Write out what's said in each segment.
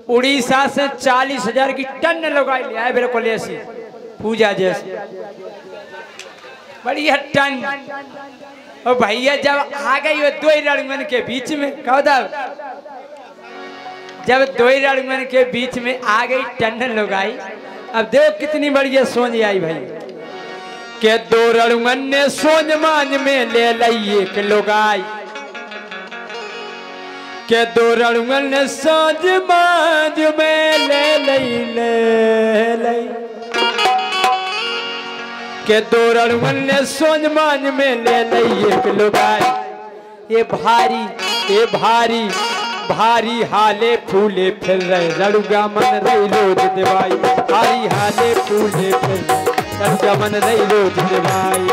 उड़ीसा से 40,000 की टन लगाई ले आए बिल्कुल ऐसी पूजा जैसी बढ़िया टन। और भैया जब आ गई वो दो रणमन के बीच में कहा जब दो रणमन के बीच में आ गई टन लगाई। अब देखो कितनी बढ़िया सोच आई भाई के दो रणमन ने सोच मांझ में ले ली एक लगाई के दो रणमन ने सोच मांझ में ले ली के दो रणमन ने सोच मांझ में ले ली एक लगाई। ये भारी भारी हाले फूले फिर रहे रड़ुगा मन रही रोज देवाई भारी हाले फूले फिर रड़ुगा मन रही रोज देवाई।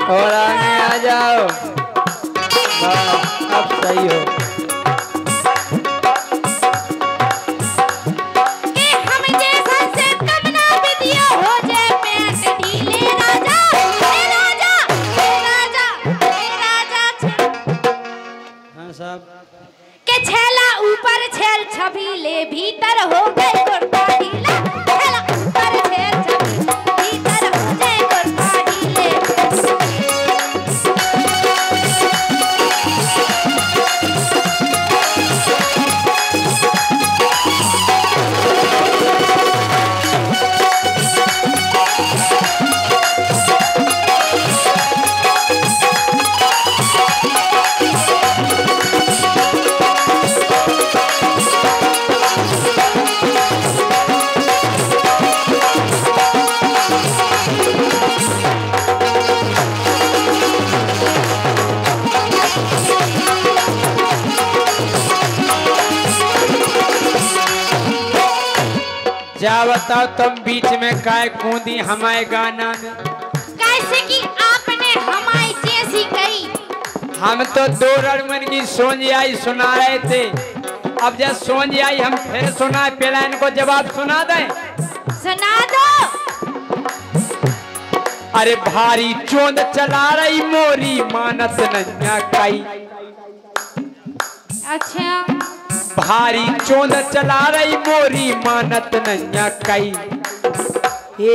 और आगे आ जाओ अब सही हो। हम जैसा से तुम ना विदिया हो जाए पैंट ढीले राजा हे राजा हे राजा हे राजा। हाँ साहब के छेला ऊपर छेल छबीले भीतर हो गए कुर्ता ढीला छेला ऊपर छेल छबीले भीतर हो जाए कुर्ता ढीले। जा बताओ तुम बीच में काय कूदी हमारे गाना में कैसे कि आपने हमारी जैसी कही। हम तो दो रणमन की सोच आई सुना रहे थे। अब जब सोच आई हम फिर सुना पहला इनको जवाब सुना दें। सुना दो। अरे भारी चोंद चला रही मोरी मानस नन्या कई। अच्छा भारी चोंद चला रही मोरी मानत नन्या कई। ये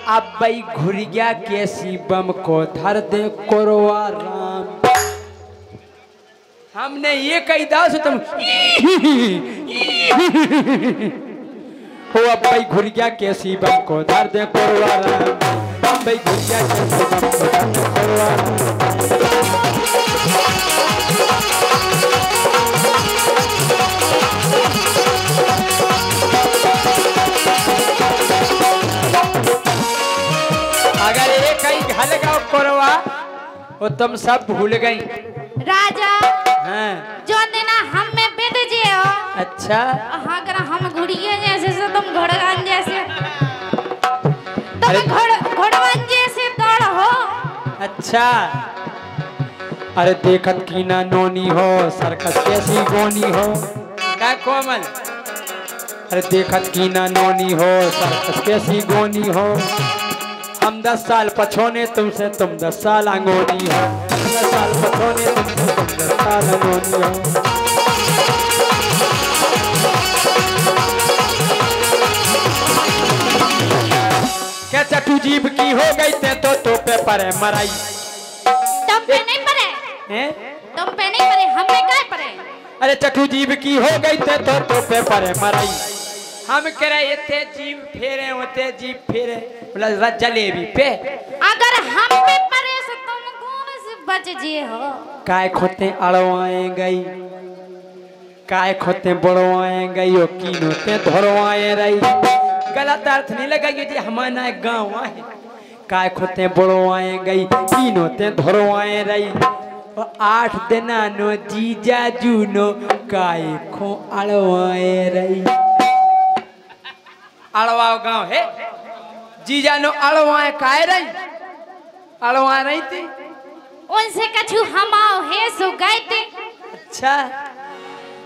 अब्बई घुर गया कैसी बम को धर दे कोरवा राम। हमने ये कही था सो तुम हो अब्बई घुर गया कैसी बम को धर दे कोरवा राम। अब्बई घुर गया कैसी बम को धर दे कोरवा राम। अगर एक ही घल गाँव कोरवा वो तुम सब भूल गई राजा। हाँ जो देना हम में बेद जे हो। अच्छा अगर हम घुड़िए जैसे से तुम घोड़वान जैसे तुम घोड़वान जैसे दौड़ हो। अच्छा अरे देखत की ना नोनी हो सर्कस कैसी गोनी हो क्या कोमल। अरे देखत की ना नोनी हो सर्कस कैसी गोनी हो। हम 10 साल पछोने तुमसे तुम 10 साल अंगोनी हो। 10 साल पछोने तुमसे तुम 10 साल अंगोनी हो। क्या चटू जीभ की हो गई ते तो पे परे मराई। तुम पे नहीं परे हैं? तुम पे नहीं परे हम पे काय परे। अरे चटू जीभ की हो गई ते तो पे परे मराई। हम कह रहे थे जीभ फेरे होते जीभ फेरे बोला जलेबी पे। अगर हम पे परे से तुम कौन से बच जे हो। काय खोते अड़वाए गई काय खोते बड़वाए गई ओ कीनोते धरवाए रही। गलत अर्थ नहीं लगाइए जी हमारा गाँव है। काय खोते बड़वाए गई कीनोते धरवाए रही। 8 दिन नो जीजा जूनो काय खो अड़वाए रही। अड़वाओ गाँव है जीजा नो अड़वाए काहे रही, अड़वाए रही थी। उनसे कछु हमाओ है सो गए थे। अच्छा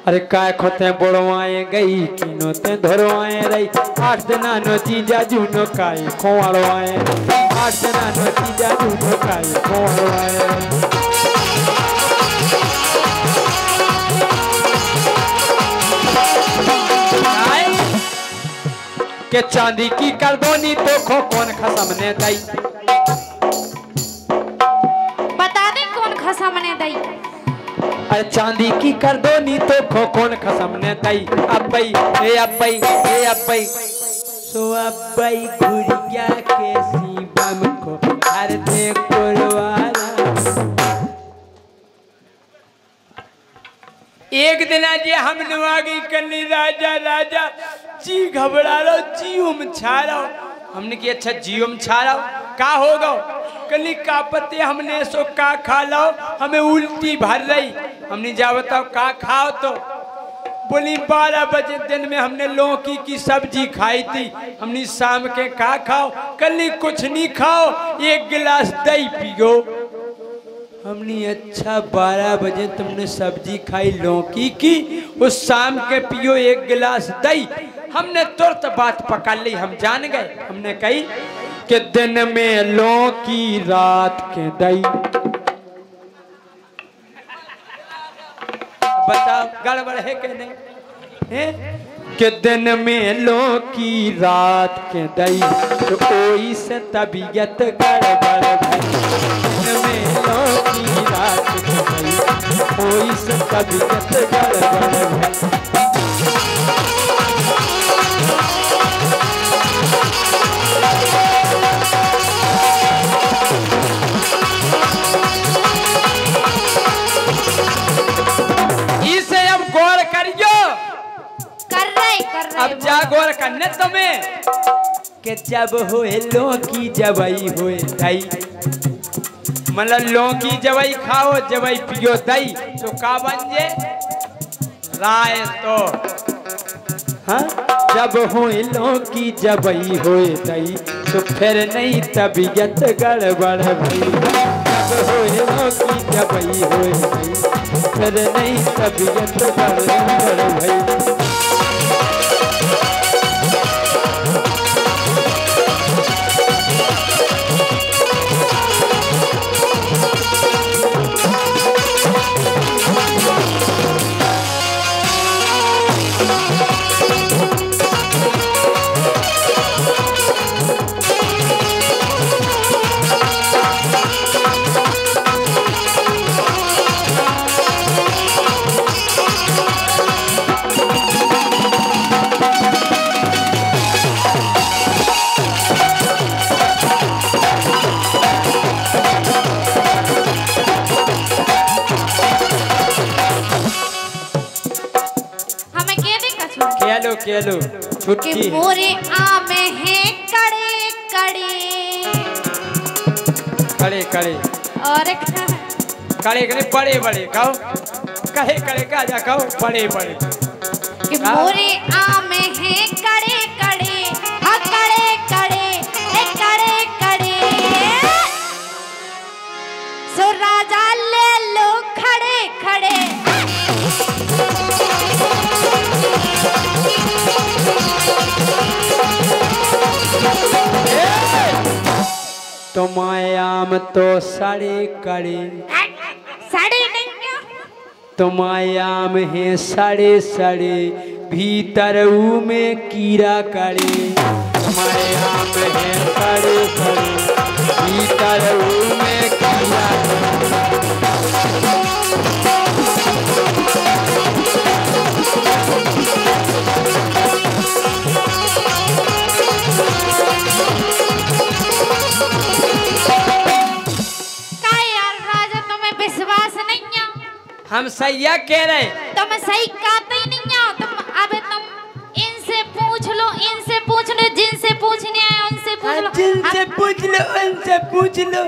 अरे काय खोते बोड़वाए गई किनो ते धरवाए रही। 8 दिना नो जीजा जूनो काय खोड़वाए, 8 दिना नो जीजा जूनो काय खोड़वाए। के चांदी की करदोनी तो खो कौन खसम ने दई। बता दे कौन खसम ने दई। अरे चांदी की करदोनी तो खो कौन खसम ने दई। अब्बई ए अब्बई ए अब्बई सो अब्बई घुड़िया के सीबम को हर दे कुरवाला। एक दिन आज हम नुआगी कन्नी राजा राजा जी घबरा रहा जीव में छा रहा। हमने की अच्छा जीव में छा रहा का होगा कली का पत्ते हमने सो का खा लाओ हमें उल्टी भर रही। हमने जा बताओ का खाओ तो बोली 12 बजे दिन में हमने लौकी की सब्जी खाई थी। हमने शाम के का खाओ कली कुछ नहीं खाओ 1 गिलास दही पियो। हमने अच्छा 12 बजे तुमने सब्जी खाई लौकी की उस शाम के पियो 1 गिलास दही। हमने तुरंत बात पकड़ ली, हम जान गए। हमने कही कि दिन में लौकी रात के दही। बताओ गड़बड़ है कि नहीं है? कि दिन में लौकी रात के दही तो कोई से तबीयत गड़बड़ भई। दिन में लौकी रात के दही कोई से तबीयत गड़बड़ भई। इसे अब गौर करियो। कर रहे अब जा गौर करने तुम्हें कि जब होए लौकी जबई होए दही। मतलब लौकी जबई खाओ जबई पियो दही तो का बन जे राय तो हाँ। जब होए लौकी जबई होए दही तो फिर नहीं तबीयत गड़बड़ भई। जब होए लौकी जबई होए दही फिर नहीं तबीयत गड़बड़ भई। केलो छुट्टी कि मोरे आम हैं कड़े कड़े कड़े और कड़े कड़े बड़े बड़े कहो कहे कड़े का जा कहो बड़े बड़े कि मोरे आम हैं कड़े कड़े हाँ कड़े कड़े ए कड़े कड़े सो राजा ले लो खड़े खड़े। तुम आयाम तो साड़े कड़े साड़े नहीं तुम आयाम है साड़े साड़े भीतर में कीड़ा कड़े। तुम आयाम है साड़े साड़े भीतर में कीड़ा हम सही कह रहे। तुम सही कहते ही नहीं हो। तुम अब तुम इनसे पूछ लो जिनसे पूछने आए उनसे पूछ लो। जिनसे पूछ लो उनसे पूछ लो।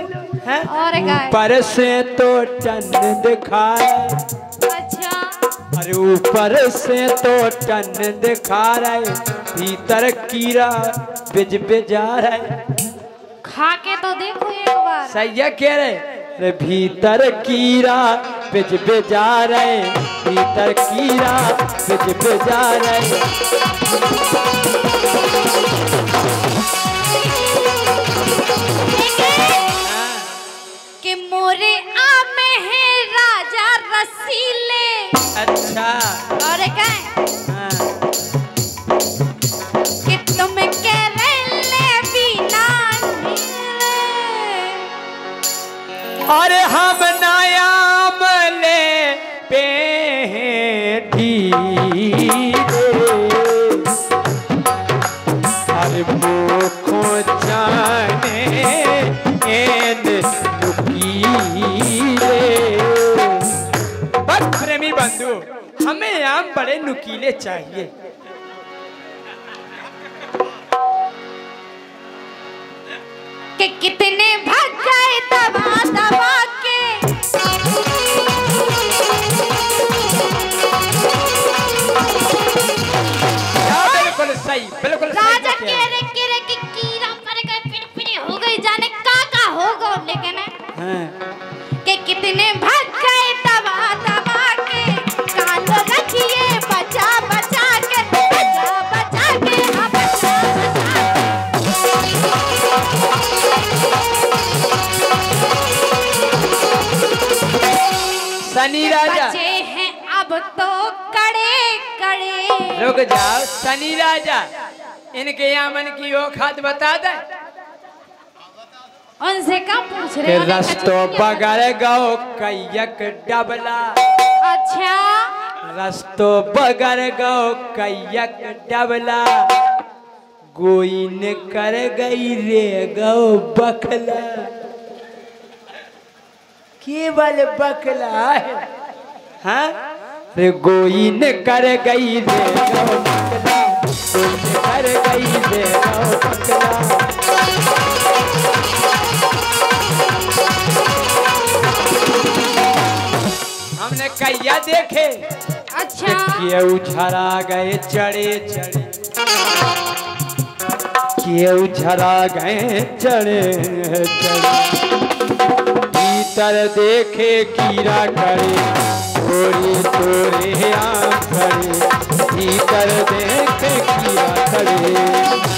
और ऊपर से तो चन्न दिखा। अच्छा अरे ऊपर से तो चन्न दिखा रहे भीतर कीड़ा बिज बिजा रहे। खा के तो देखो एक बार। सही कह रहे। अरे भीतर कीड़ा बिज बिजा रहे, भीतर कीड़ा बिज बिजा रहे। कि मोरे आमे है राजा रसीले। अच्छा और क्या कि तुम कह रहे बिना अरे हम नायाम ले पे ढीले, अरे मुखो जाने एन नुकीले। बस प्रेमी बंधु, हमें आम बड़े नुकीले चाहिए। कि कितने भाग जाए दबा दबा के। बिल्कुल सही, बिल्कुल राजा कह रहे कि कीड़ा मर गए, पिड़ी हो गई, जाने का होगा। लेकिन कि कितने भाग गए दबा दबा के। कान रखिए बचा बचा के, बचा बचा के, हाँ बचा बचा शनि राजा बचे हैं अब तो कड़े कड़े। रुक जाओ, शनि राजा इनके यामन की औकात बता दे। उनसे क्या पूछ रहे हो? रस्तो बगड़ गो कैयक डबला। अच्छा रस्तो बगड़ गो कैयक डबला, गोइन कर गई रे गो बकला। केवल बकला है, हाँ रे गोइन कर गई रे गो बकला, गोइन कर गई रे गो बकला। हमने कैया देखे। अच्छा केऊ झरा गए चढ़े चढ़े, केऊ झरा गए चढ़े चढ़े। भीतर देखे कीड़ा करे, तोरे तोरे आम करे। भीतर देखे कीड़ा करे।